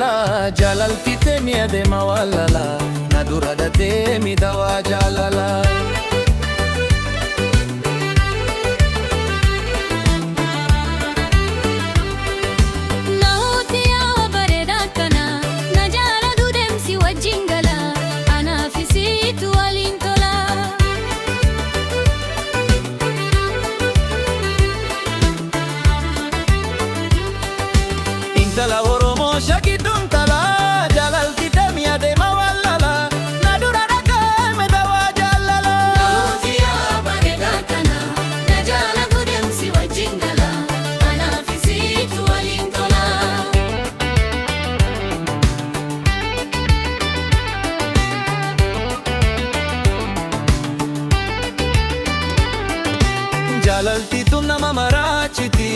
jalala, jalalti temi adema walala, nadura da temi dawa jalala. Intala Oromoo shakidun tala, jalalti temi adema walala, nadura dhaqame dawa jaalala. Namoota bareedaa kana, na jaalatu deemsi wajjin gala, anaaf isiitu waliin tola. Jalalti tun nama maraachiti,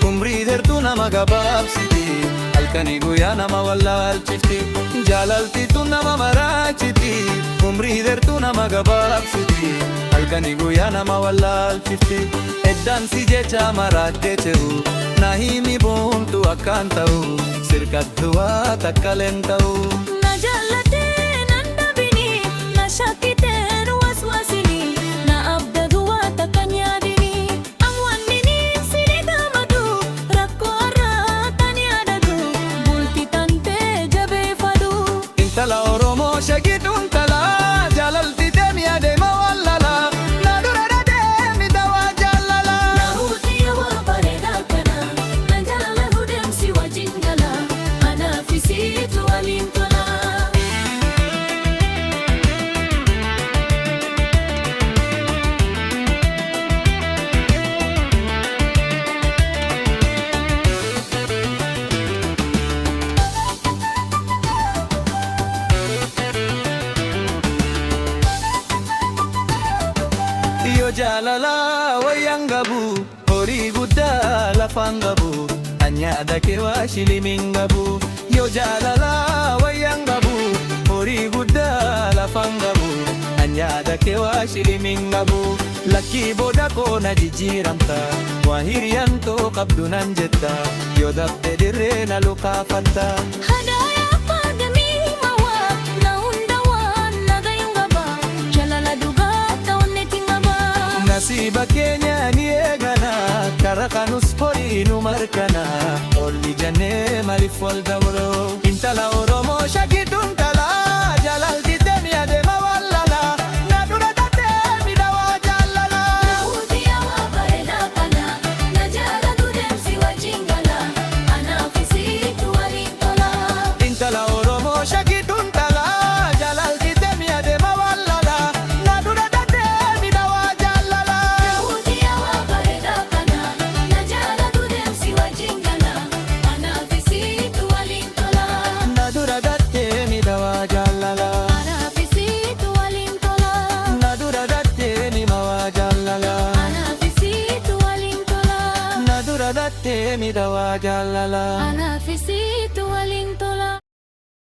umrii dheertuu nama gabaabsiti, halkanii guyyaa nama wallaalchifti. Jalalti tun nama maraachiti, umrii dheertuu nama gabaabsiti, halkanii guyyaa nama wallaalchifti. Eddaansi jecha maraadhee ce'u, na himi boontu akkaan ta'u, sirkattu waa takka leen ta'u. Na jaallatee nan dhabini, na shakkitee nu waswaasini, na abdatu waa takka nyaadini. Awwaannini sini gamadu, rakkoo irraa tan yaadatu, bultii tantee jabeeffadhu. Intala Oromoo shakidun tala, jalalti temi adema walala, nadura dhaqame dawa jaalala. Namoota bareedaa kana, na jaalatu deemsi wajjin gala, anaaf isiitu waliin tola. Yo jaalala wayyaan qabu, horii guddaa lafaan qabu, anyaada kee waa shilimin qabu. Yo jaalala wayyaan qabu, horii guddaa lafaan qabu, anyaada kee waa shilimin qabu. Lakkii booda koona jijjiiramta, waa hiriyaan too qabdu nan jetta, yoo dhabde dirree na lukaafatta. Hadayaa fagamii mawaa, na hunda waan nagayuun qaba, jaalala dhugaa ta'uunetti qaba. Nasiba keenya ni eegana, karaa kanus horii nu markana, olli jannee maaliif wal dabro. Intala Oromoo shakidun tala, jalalti temi adema walala, nadura dhaqame dawa jaalala. Namoota bareedaa kana, na jaalatu deemsi wajjin gala, anaaf isiitu waliin tola. Intala Oromoo shakidun tala, jalalti temi adema walala, nadura dhaqame dawa jaalala. Namoota bareedaa kana, na jaalatu deemsi wajjin gala, anaaf isiitu waliin tola. Nadura dhaqame dawa jaalala. Anaaf isiitu waliin tola. Nadura dhaqame dawa jaalala. Anaaf isiitu waliin tola. Nadura dhaqame dawa jaalala. Anaaf isiitu waliin tola.